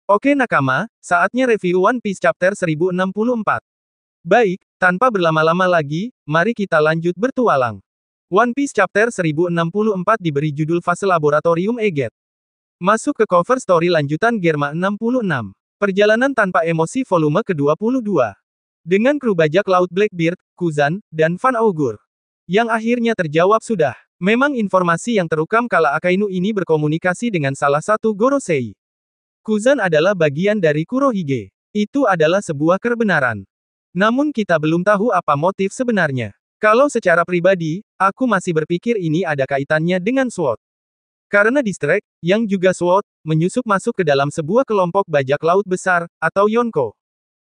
Oke nakama, saatnya review One Piece Chapter 1064. Baik, tanpa berlama-lama lagi, mari kita lanjut bertualang. One Piece Chapter 1064 diberi judul Fase Laboratorium Eget. Masuk ke cover story lanjutan Germa 66. Perjalanan tanpa emosi volume ke-22. Dengan kru bajak laut Blackbeard, Kuzan, dan Van Augur. Yang akhirnya terjawab sudah. Memang informasi yang terukam kala Akainu ini berkomunikasi dengan salah satu Gorosei. Kuzan adalah bagian dari Kurohige. Itu adalah sebuah kebenaran. Namun kita belum tahu apa motif sebenarnya. Kalau secara pribadi, aku masih berpikir ini ada kaitannya dengan SWOT. Karena Distract, yang juga SWOT, menyusup masuk ke dalam sebuah kelompok bajak laut besar, atau Yonko.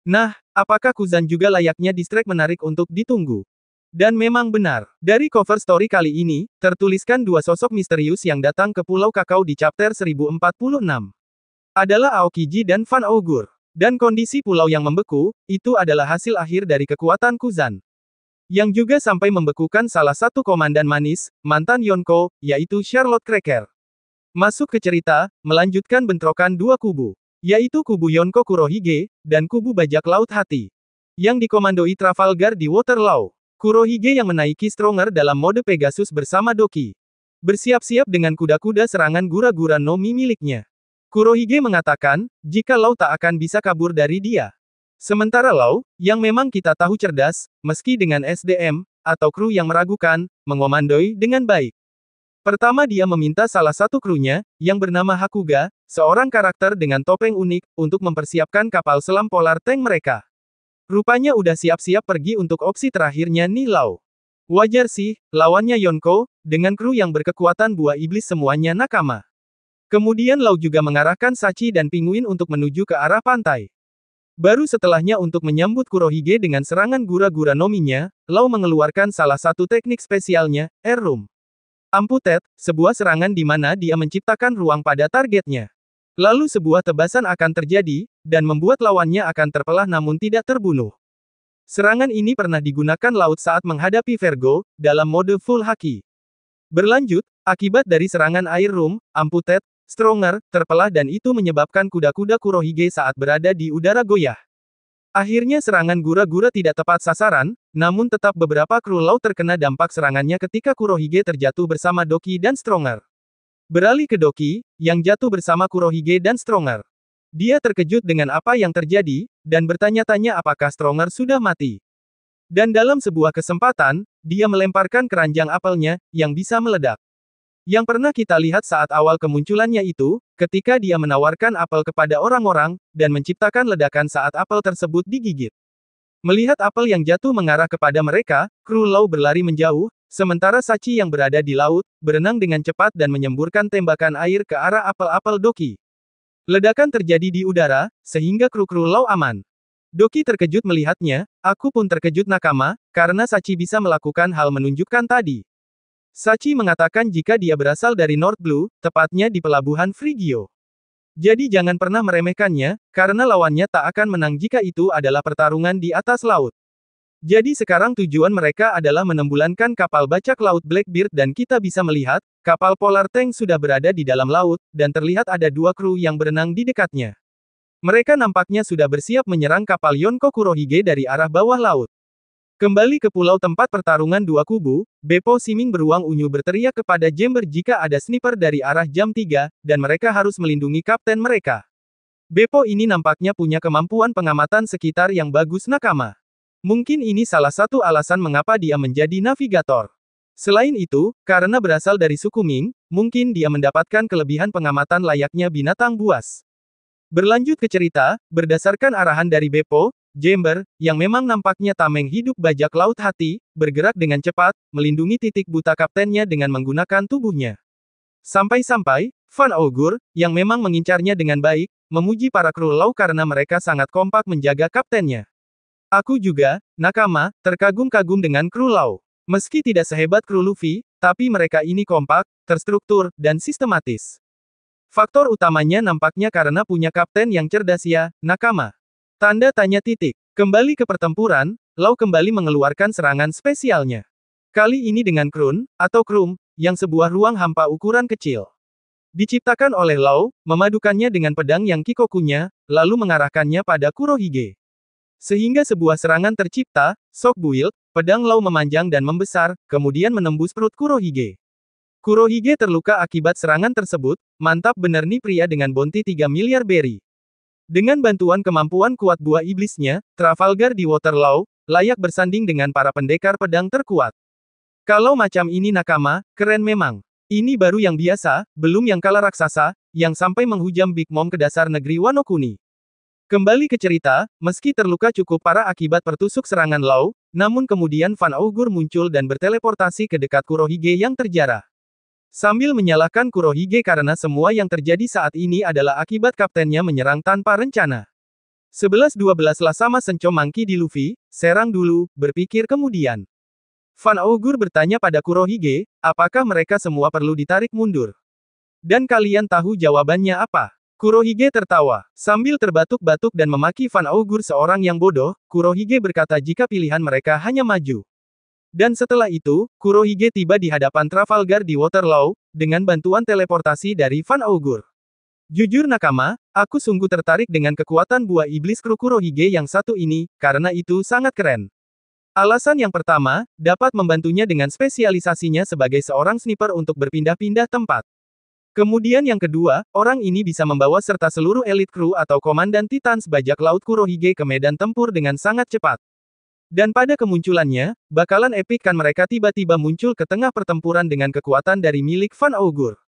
Nah, apakah Kuzan juga layaknya Distract menarik untuk ditunggu? Dan memang benar. Dari cover story kali ini, tertuliskan dua sosok misterius yang datang ke Pulau Kakao di chapter 1046. Adalah Aokiji dan Van Augur. Dan kondisi pulau yang membeku, itu adalah hasil akhir dari kekuatan Kuzan. Yang juga sampai membekukan salah satu komandan manis, mantan Yonko, yaitu Charlotte Cracker. Masuk ke cerita, melanjutkan bentrokan dua kubu. Yaitu kubu Yonko Kurohige, dan kubu bajak laut hati. Yang dikomandoi Trafalgar di Waterloo. Kurohige yang menaiki Stronger dalam mode Pegasus bersama Doki. Bersiap-siap dengan kuda-kuda serangan gura-gura no Mi miliknya. Kurohige mengatakan, jika Lau tak akan bisa kabur dari dia. Sementara Lau, yang memang kita tahu cerdas, meski dengan SDM, atau kru yang meragukan, mengomandoi dengan baik. Pertama dia meminta salah satu krunya, yang bernama Hakuga, seorang karakter dengan topeng unik, untuk mempersiapkan kapal selam polar tank mereka. Rupanya udah siap-siap pergi untuk opsi terakhirnya nih Lau. Wajar sih, lawannya Yonko, dengan kru yang berkekuatan buah iblis semuanya nakama. Kemudian Lau juga mengarahkan Sachi dan Pinguin untuk menuju ke arah pantai. Baru setelahnya untuk menyambut Kurohige dengan serangan gura-gura nominya, Lau mengeluarkan salah satu teknik spesialnya, Air Room. Amputet, sebuah serangan di mana dia menciptakan ruang pada targetnya. Lalu sebuah tebasan akan terjadi, dan membuat lawannya akan terpelah namun tidak terbunuh. Serangan ini pernah digunakan Laut saat menghadapi Vergo, dalam mode full haki. Berlanjut, akibat dari serangan Air Room, Amputet, Stronger, terpelah dan itu menyebabkan kuda-kuda Kurohige saat berada di udara goyah. Akhirnya serangan gura-gura tidak tepat sasaran, namun tetap beberapa kru Lau terkena dampak serangannya ketika Kurohige terjatuh bersama Doki dan Stronger. Beralih ke Doki, yang jatuh bersama Kurohige dan Stronger. Dia terkejut dengan apa yang terjadi, dan bertanya-tanya apakah Stronger sudah mati. Dan dalam sebuah kesempatan, dia melemparkan keranjang apelnya, yang bisa meledak. Yang pernah kita lihat saat awal kemunculannya itu, ketika dia menawarkan apel kepada orang-orang, dan menciptakan ledakan saat apel tersebut digigit. Melihat apel yang jatuh mengarah kepada mereka, kru Lau berlari menjauh, sementara Sachi yang berada di laut, berenang dengan cepat dan menyemburkan tembakan air ke arah apel-apel Doki. Ledakan terjadi di udara, sehingga kru-kru Lau aman. Doki terkejut melihatnya, aku pun terkejut nakama, karena Sachi bisa melakukan hal menunjukkan tadi. Sachi mengatakan jika dia berasal dari North Blue, tepatnya di pelabuhan Frigio. Jadi jangan pernah meremehkannya, karena lawannya tak akan menang jika itu adalah pertarungan di atas laut. Jadi sekarang tujuan mereka adalah menembulankan kapal bajak laut Blackbeard dan kita bisa melihat, kapal Polar Tank sudah berada di dalam laut, dan terlihat ada dua kru yang berenang di dekatnya. Mereka nampaknya sudah bersiap menyerang kapal Yonko Kurohige dari arah bawah laut. Kembali ke pulau tempat pertarungan dua kubu, Beppo Siming beruang unyu berteriak kepada Jember jika ada sniper dari arah jam 3, dan mereka harus melindungi kapten mereka. Beppo ini nampaknya punya kemampuan pengamatan sekitar yang bagus nakama. Mungkin ini salah satu alasan mengapa dia menjadi navigator. Selain itu, karena berasal dari suku Ming, mungkin dia mendapatkan kelebihan pengamatan layaknya binatang buas. Berlanjut ke cerita, berdasarkan arahan dari Beppo, Jember, yang memang nampaknya tameng hidup bajak laut hati, bergerak dengan cepat, melindungi titik buta kaptennya dengan menggunakan tubuhnya. Sampai-sampai, Van Augur, yang memang mengincarnya dengan baik, memuji para kru Lau karena mereka sangat kompak menjaga kaptennya. Aku juga, nakama, terkagum-kagum dengan kru Lau. Meski tidak sehebat kru Luffy, tapi mereka ini kompak, terstruktur, dan sistematis. Faktor utamanya nampaknya karena punya kapten yang cerdas ya, nakama. Tanda tanya titik. Kembali ke pertempuran, Lau kembali mengeluarkan serangan spesialnya. Kali ini dengan Krun, atau Krum, yang sebuah ruang hampa ukuran kecil. Diciptakan oleh Lau, memadukannya dengan pedang yang Kikokunya, lalu mengarahkannya pada Kurohige. Sehingga sebuah serangan tercipta, Shock Build, pedang Lau memanjang dan membesar, kemudian menembus perut Kurohige. Kurohige terluka akibat serangan tersebut, mantap bener nih pria dengan bounty 3 miliar berry. Dengan bantuan kemampuan kuat buah iblisnya, Trafalgar di Waterloo, layak bersanding dengan para pendekar pedang terkuat. Kalau macam ini nakama, keren memang. Ini baru yang biasa, belum yang kala raksasa, yang sampai menghujam Big Mom ke dasar negeri Wano Kuni. Kembali ke cerita, meski terluka cukup parah akibat pertusuk serangan Lau, namun kemudian Van Augur muncul dan berteleportasi ke dekat Kurohige yang terjarah. Sambil menyalahkan Kurohige karena semua yang terjadi saat ini adalah akibat kaptennya menyerang tanpa rencana. 11-12 lah sama Sencho Monkey di Luffy, serang dulu, berpikir kemudian. Van Augur bertanya pada Kurohige, apakah mereka semua perlu ditarik mundur? Dan kalian tahu jawabannya apa? Kurohige tertawa, sambil terbatuk-batuk dan memaki Van Augur seorang yang bodoh, Kurohige berkata jika pilihan mereka hanya maju. Dan setelah itu, Kurohige tiba di hadapan Trafalgar di Waterloo, dengan bantuan teleportasi dari Van Augur. Jujur nakama, aku sungguh tertarik dengan kekuatan buah iblis kru Kurohige yang satu ini, karena itu sangat keren. Alasan yang pertama, dapat membantunya dengan spesialisasinya sebagai seorang sniper untuk berpindah-pindah tempat. Kemudian yang kedua, orang ini bisa membawa serta seluruh elit kru atau komandan Titans bajak laut Kurohige ke medan tempur dengan sangat cepat. Dan pada kemunculannya, bakalan epik kan mereka tiba-tiba muncul ke tengah pertempuran dengan kekuatan dari milik Van Augur.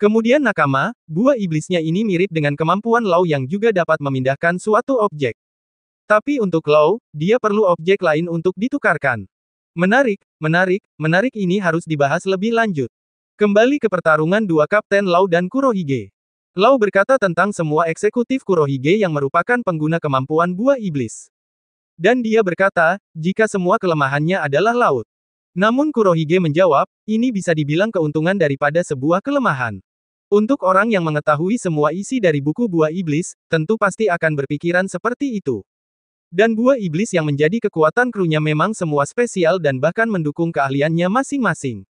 Kemudian nakama, buah iblisnya ini mirip dengan kemampuan Lau yang juga dapat memindahkan suatu objek. Tapi untuk Lau, dia perlu objek lain untuk ditukarkan. Menarik ini harus dibahas lebih lanjut. Kembali ke pertarungan dua kapten Lau dan Kurohige. Lau berkata tentang semua eksekutif Kurohige yang merupakan pengguna kemampuan buah iblis. Dan dia berkata, jika semua kelemahannya adalah laut. Namun Kurohige menjawab, ini bisa dibilang keuntungan daripada sebuah kelemahan. Untuk orang yang mengetahui semua isi dari buku buah iblis, tentu pasti akan berpikiran seperti itu. Dan buah iblis yang menjadi kekuatan krunya memang semua spesial dan bahkan mendukung keahliannya masing-masing.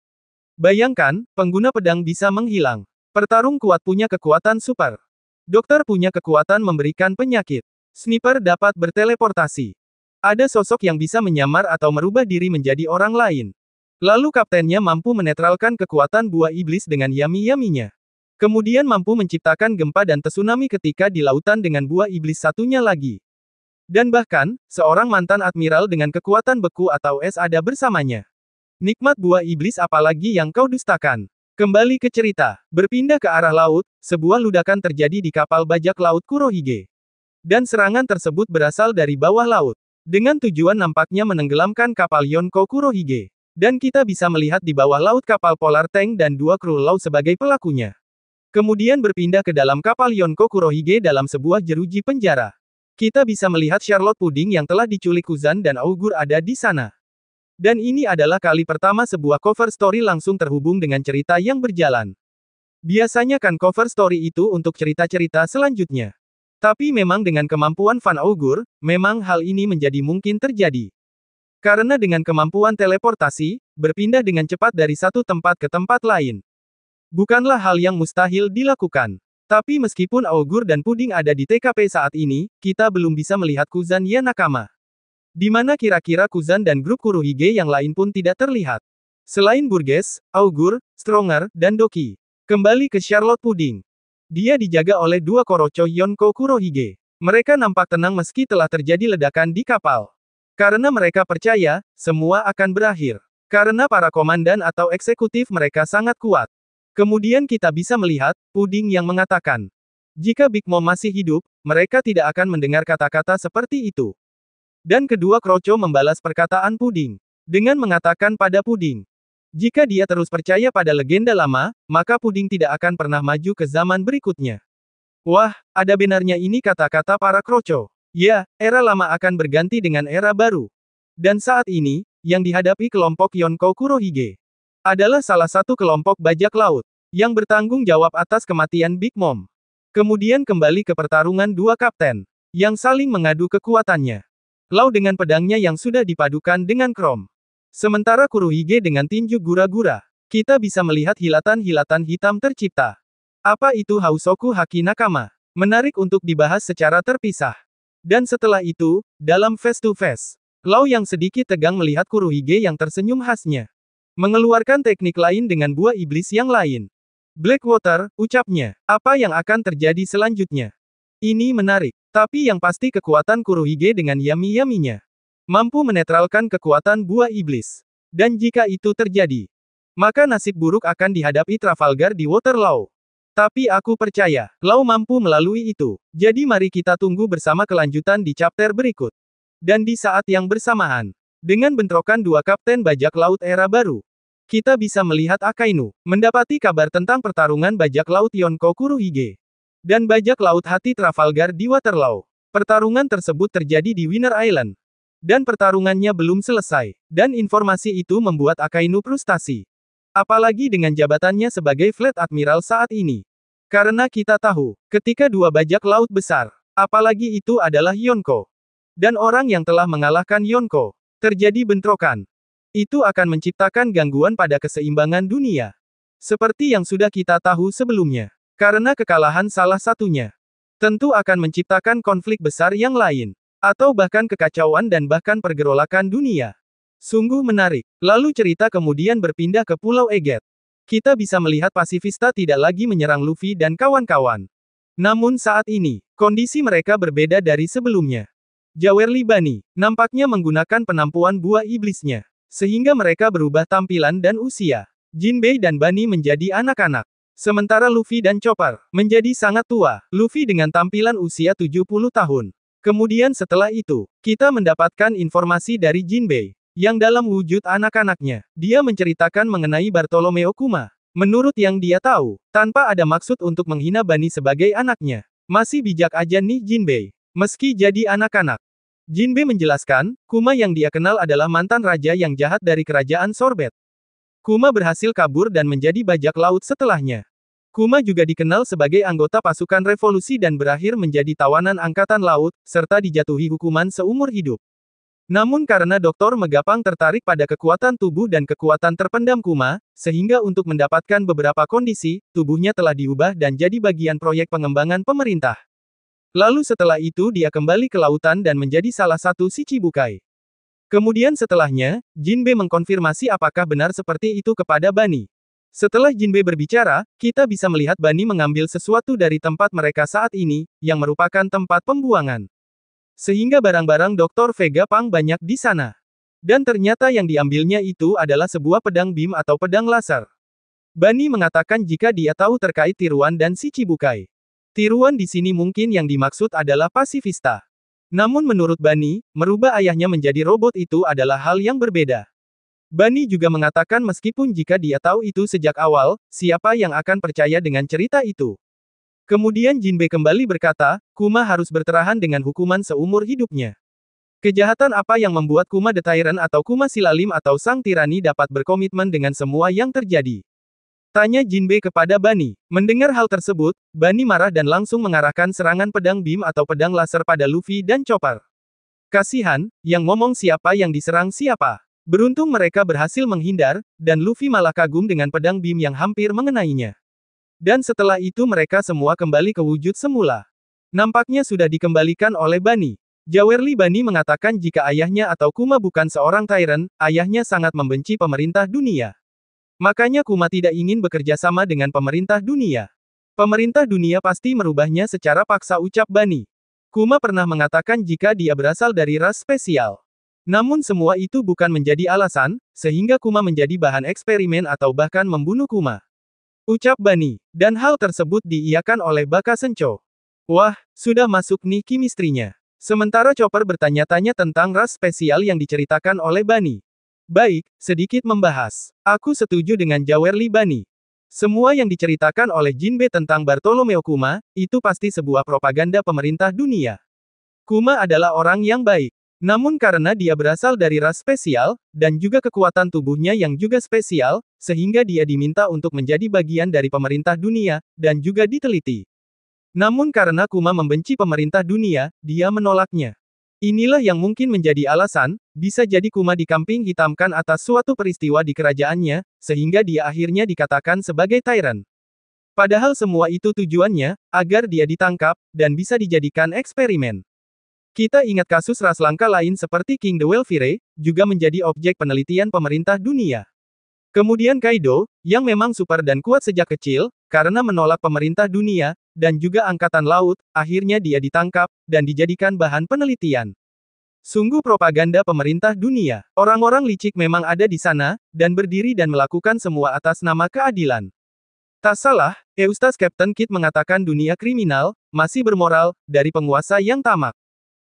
Bayangkan, pengguna pedang bisa menghilang. Pertarung kuat punya kekuatan super. Dokter punya kekuatan memberikan penyakit. Sniper dapat berteleportasi. Ada sosok yang bisa menyamar atau merubah diri menjadi orang lain. Lalu kaptennya mampu menetralkan kekuatan buah iblis dengan yami-yaminya. Kemudian mampu menciptakan gempa dan tsunami ketika di lautan dengan buah iblis satunya lagi. Dan bahkan, seorang mantan admiral dengan kekuatan beku atau es ada bersamanya. Nikmat buah iblis apalagi yang kau dustakan. Kembali ke cerita. Berpindah ke arah laut, sebuah ledakan terjadi di kapal bajak laut Kurohige. Dan serangan tersebut berasal dari bawah laut. Dengan tujuan nampaknya menenggelamkan kapal Yonko Kurohige. Dan kita bisa melihat di bawah laut kapal Polar Tank dan dua kru laut sebagai pelakunya. Kemudian berpindah ke dalam kapal Yonko Kurohige dalam sebuah jeruji penjara. Kita bisa melihat Charlotte Pudding yang telah diculik Kuzan dan Augur ada di sana. Dan ini adalah kali pertama sebuah cover story langsung terhubung dengan cerita yang berjalan. Biasanya kan cover story itu untuk cerita-cerita selanjutnya. Tapi memang dengan kemampuan Van Augur, memang hal ini menjadi mungkin terjadi. Karena dengan kemampuan teleportasi, berpindah dengan cepat dari satu tempat ke tempat lain. Bukanlah hal yang mustahil dilakukan. Tapi meskipun Augur dan Puding ada di TKP saat ini, kita belum bisa melihat Kuzan ya nakama. Di mana kira-kira Kuzan dan grup Kurohige yang lain pun tidak terlihat. Selain Burgess, Augur, Stronger, dan Doki. Kembali ke Charlotte Pudding. Dia dijaga oleh dua Korocho Yonko Kurohige. Mereka nampak tenang meski telah terjadi ledakan di kapal. Karena mereka percaya, semua akan berakhir. Karena para komandan atau eksekutif mereka sangat kuat. Kemudian kita bisa melihat, Puding yang mengatakan, jika Big Mom masih hidup, mereka tidak akan mendengar kata-kata seperti itu. Dan kedua Korocho membalas perkataan Puding. Dengan mengatakan pada Puding, jika dia terus percaya pada legenda lama, maka Puding tidak akan pernah maju ke zaman berikutnya. Wah, ada benarnya ini kata-kata para Korocho. Ya, era lama akan berganti dengan era baru. Dan saat ini, yang dihadapi kelompok Yonko Kurohige adalah salah satu kelompok bajak laut yang bertanggung jawab atas kematian Big Mom. Kemudian kembali ke pertarungan dua kapten yang saling mengadu kekuatannya. Lau dengan pedangnya yang sudah dipadukan dengan krom. Sementara Kurohige dengan tinju gura-gura. Kita bisa melihat hilatan-hilatan hitam tercipta. Apa itu Hausoku Haki Nakama? Menarik untuk dibahas secara terpisah. Dan setelah itu, dalam face-to-face, Lau yang sedikit tegang melihat Kurohige yang tersenyum khasnya. Mengeluarkan teknik lain dengan buah iblis yang lain. Blackwater, ucapnya. Apa yang akan terjadi selanjutnya? Ini menarik. Tapi yang pasti kekuatan Kurohige dengan yami-yaminya mampu menetralkan kekuatan buah iblis. Dan jika itu terjadi, maka nasib buruk akan dihadapi Trafalgar di Waterloo. Tapi aku percaya, Lau mampu melalui itu. Jadi mari kita tunggu bersama kelanjutan di chapter berikut. Dan di saat yang bersamaan, dengan bentrokan dua kapten bajak laut era baru, kita bisa melihat Akainu mendapati kabar tentang pertarungan bajak laut Yonko Kurohige dan bajak laut hati Trafalgar di Waterloo. Pertarungan tersebut terjadi di Winner Island. Dan pertarungannya belum selesai. Dan informasi itu membuat Akainu frustasi. Apalagi dengan jabatannya sebagai Fleet Admiral saat ini. Karena kita tahu, ketika dua bajak laut besar, apalagi itu adalah Yonko, dan orang yang telah mengalahkan Yonko, terjadi bentrokan. Itu akan menciptakan gangguan pada keseimbangan dunia. Seperti yang sudah kita tahu sebelumnya. Karena kekalahan salah satunya, tentu akan menciptakan konflik besar yang lain. Atau bahkan kekacauan dan bahkan pergerolakan dunia. Sungguh menarik. Lalu cerita kemudian berpindah ke Pulau Eget. Kita bisa melihat pasifista tidak lagi menyerang Luffy dan kawan-kawan. Namun saat ini, kondisi mereka berbeda dari sebelumnya. Jawerly Bunny nampaknya menggunakan penampuan buah iblisnya, sehingga mereka berubah tampilan dan usia. Jinbei dan Bunny menjadi anak-anak. Sementara Luffy dan Chopper menjadi sangat tua. Luffy dengan tampilan usia 70 tahun. Kemudian setelah itu, kita mendapatkan informasi dari Jinbei, yang dalam wujud anak-anaknya, dia menceritakan mengenai Bartolomeo Kuma. Menurut yang dia tahu, tanpa ada maksud untuk menghina Bunny sebagai anaknya. Masih bijak aja nih Jinbei. Meski jadi anak-anak. Jinbei menjelaskan, Kuma yang dia kenal adalah mantan raja yang jahat dari kerajaan Sorbet. Kuma berhasil kabur dan menjadi bajak laut setelahnya. Kuma juga dikenal sebagai anggota pasukan revolusi dan berakhir menjadi tawanan angkatan laut, serta dijatuhi hukuman seumur hidup. Namun karena Dr. Megapang tertarik pada kekuatan tubuh dan kekuatan terpendam Kuma, sehingga untuk mendapatkan beberapa kondisi, tubuhnya telah diubah dan jadi bagian proyek pengembangan pemerintah. Lalu setelah itu dia kembali ke lautan dan menjadi salah satu Shichibukai. Kemudian setelahnya, Jinbei mengkonfirmasi apakah benar seperti itu kepada Bunny. Setelah Jinbei berbicara, kita bisa melihat Bunny mengambil sesuatu dari tempat mereka saat ini, yang merupakan tempat pembuangan. Sehingga barang-barang Dr. Vegapunk banyak di sana. Dan ternyata yang diambilnya itu adalah sebuah pedang beam atau pedang laser. Bunny mengatakan jika dia tahu terkait tiruan dan Shichibukai. Tiruan di sini mungkin yang dimaksud adalah pasifista. Namun menurut Bunny, merubah ayahnya menjadi robot itu adalah hal yang berbeda. Bunny juga mengatakan meskipun jika dia tahu itu sejak awal, siapa yang akan percaya dengan cerita itu? Kemudian Jinbei kembali berkata, Kuma harus bertahan dengan hukuman seumur hidupnya. Kejahatan apa yang membuat Kuma the Tyrant atau Kuma Silalim atau Sang Tirani dapat berkomitmen dengan semua yang terjadi? Tanya Jinbei kepada Bunny. Mendengar hal tersebut, Bunny marah dan langsung mengarahkan serangan pedang beam atau pedang laser pada Luffy dan Chopper. Kasihan, yang ngomong siapa yang diserang siapa. Beruntung mereka berhasil menghindar, dan Luffy malah kagum dengan pedang beam yang hampir mengenainya. Dan setelah itu mereka semua kembali ke wujud semula. Nampaknya sudah dikembalikan oleh Bunny. Jawerly Bunny mengatakan jika ayahnya atau Kuma bukan seorang Tyrant, ayahnya sangat membenci pemerintah dunia. Makanya Kuma tidak ingin bekerja sama dengan pemerintah dunia. Pemerintah dunia pasti merubahnya secara paksa ucap Bunny. Kuma pernah mengatakan jika dia berasal dari ras spesial. Namun semua itu bukan menjadi alasan, sehingga Kuma menjadi bahan eksperimen atau bahkan membunuh Kuma. Ucap Bunny, dan hal tersebut diiyakan oleh Baka Sencho. Wah, sudah masuk nih kimistrinya. Sementara Chopper bertanya-tanya tentang ras spesial yang diceritakan oleh Bunny. Baik, sedikit membahas. Aku setuju dengan Jawerly Bunny. Semua yang diceritakan oleh Jinbei tentang Bartolomeo Kuma, itu pasti sebuah propaganda pemerintah dunia. Kuma adalah orang yang baik. Namun karena dia berasal dari ras spesial, dan juga kekuatan tubuhnya yang juga spesial, sehingga dia diminta untuk menjadi bagian dari pemerintah dunia, dan juga diteliti. Namun karena Kuma membenci pemerintah dunia, dia menolaknya. Inilah yang mungkin menjadi alasan, bisa jadi Kuma dikambing hitamkan atas suatu peristiwa di kerajaannya, sehingga dia akhirnya dikatakan sebagai Tyrant. Padahal semua itu tujuannya, agar dia ditangkap, dan bisa dijadikan eksperimen. Kita ingat kasus ras langka lain seperti King the Welfire, juga menjadi objek penelitian pemerintah dunia. Kemudian Kaido, yang memang super dan kuat sejak kecil, karena menolak pemerintah dunia, dan juga angkatan laut, akhirnya dia ditangkap, dan dijadikan bahan penelitian. Sungguh propaganda pemerintah dunia. Orang-orang licik memang ada di sana, dan berdiri dan melakukan semua atas nama keadilan. Tak salah, Eustace Captain Kidd mengatakan dunia kriminal, masih bermoral, dari penguasa yang tamak.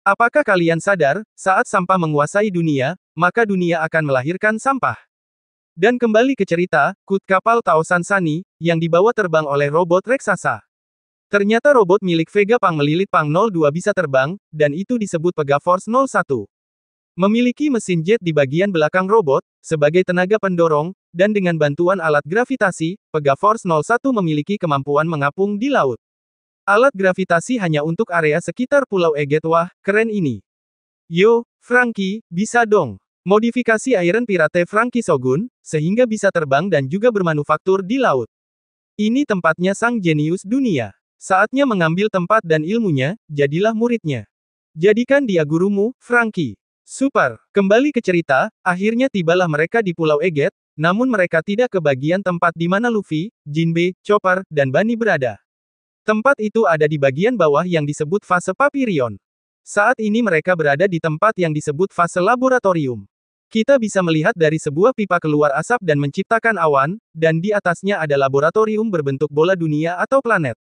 Apakah kalian sadar, saat sampah menguasai dunia, maka dunia akan melahirkan sampah. Dan kembali ke cerita, Kut kapal Taosan Sunny, yang dibawa terbang oleh robot raksasa. Ternyata robot milik Vegapunk melilit Pang 02 bisa terbang, dan itu disebut Pegaforce 01. Memiliki mesin jet di bagian belakang robot, sebagai tenaga pendorong, dan dengan bantuan alat gravitasi, Pegaforce 01 memiliki kemampuan mengapung di laut. Alat gravitasi hanya untuk area sekitar Pulau Eget. Wah, keren ini. Yo, Franky, bisa dong. Modifikasi Iron Pirate Franky Shogun, sehingga bisa terbang dan juga bermanufaktur di laut. Ini tempatnya sang jenius dunia. Saatnya mengambil tempat dan ilmunya, jadilah muridnya. Jadikan dia gurumu, Franky. Super. Kembali ke cerita, akhirnya tibalah mereka di Pulau Eget, namun mereka tidak ke bagian tempat di mana Luffy, Jinbe, Chopper, dan Bunny berada. Tempat itu ada di bagian bawah yang disebut fase Papirion. Saat ini mereka berada di tempat yang disebut fase laboratorium. Kita bisa melihat dari sebuah pipa keluar asap dan menciptakan awan, dan di atasnya ada laboratorium berbentuk bola dunia atau planet.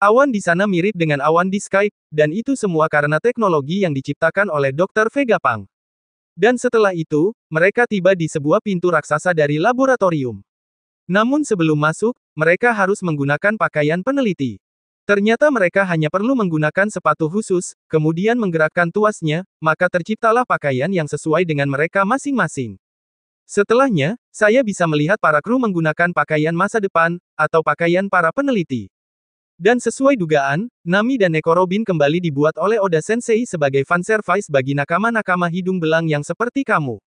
Awan di sana mirip dengan awan di Skype, dan itu semua karena teknologi yang diciptakan oleh Dr. Vegapunk. Dan setelah itu, mereka tiba di sebuah pintu raksasa dari laboratorium. Namun sebelum masuk, mereka harus menggunakan pakaian peneliti. Ternyata mereka hanya perlu menggunakan sepatu khusus, kemudian menggerakkan tuasnya, maka terciptalah pakaian yang sesuai dengan mereka masing-masing. Setelahnya, saya bisa melihat para kru menggunakan pakaian masa depan, atau pakaian para peneliti. Dan sesuai dugaan, Nami dan Neko Robin kembali dibuat oleh Oda Sensei sebagai fanservice bagi nakama-nakama hidung belang yang seperti kamu.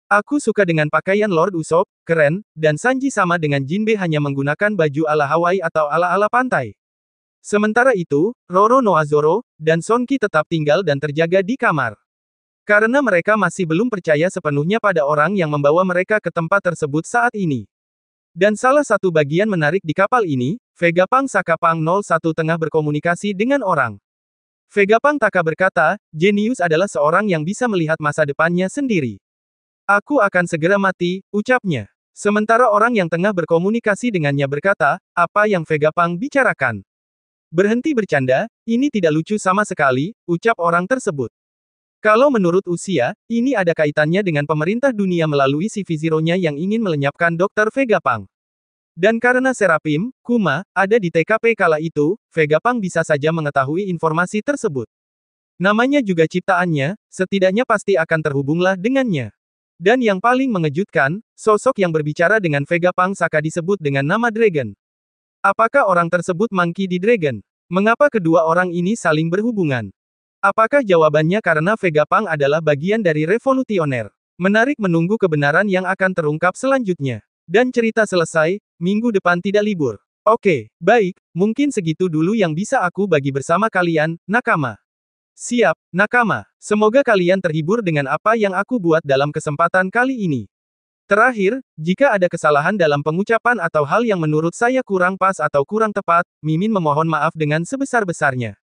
Aku suka dengan pakaian Lord Usopp, keren, dan Sanji sama dengan Jinbe hanya menggunakan baju ala Hawaii atau ala-ala pantai. Sementara itu, Roro Noa Zoro, dan Sonki tetap tinggal dan terjaga di kamar. Karena mereka masih belum percaya sepenuhnya pada orang yang membawa mereka ke tempat tersebut saat ini. Dan salah satu bagian menarik di kapal ini, Vegapunk Sakapang 01 tengah berkomunikasi dengan orang. Vegapunk Taka berkata, jenius adalah seorang yang bisa melihat masa depannya sendiri. Aku akan segera mati, ucapnya. Sementara orang yang tengah berkomunikasi dengannya berkata, apa yang Vegapunk bicarakan? Berhenti bercanda, ini tidak lucu sama sekali, ucap orang tersebut. Kalau menurut usia, ini ada kaitannya dengan pemerintah dunia melalui si Viziro-nya yang ingin melenyapkan Dr. Vegapunk. Dan karena Serapim, Kuma, ada di TKP kala itu, Vegapunk bisa saja mengetahui informasi tersebut. Namanya juga ciptaannya, setidaknya pasti akan terhubunglah dengannya. Dan yang paling mengejutkan, sosok yang berbicara dengan Vegapunk Saka disebut dengan nama Dragon. Apakah orang tersebut Monkey D. Dragon? Mengapa kedua orang ini saling berhubungan? Apakah jawabannya karena Vegapunk adalah bagian dari revolusioner? Menarik menunggu kebenaran yang akan terungkap selanjutnya. Dan cerita selesai, minggu depan tidak libur. Oke, baik, mungkin segitu dulu yang bisa aku bagi bersama kalian, nakama. Siap, nakama. Semoga kalian terhibur dengan apa yang aku buat dalam kesempatan kali ini. Terakhir, jika ada kesalahan dalam pengucapan atau hal yang menurut saya kurang pas atau kurang tepat, Mimin memohon maaf dengan sebesar-besarnya.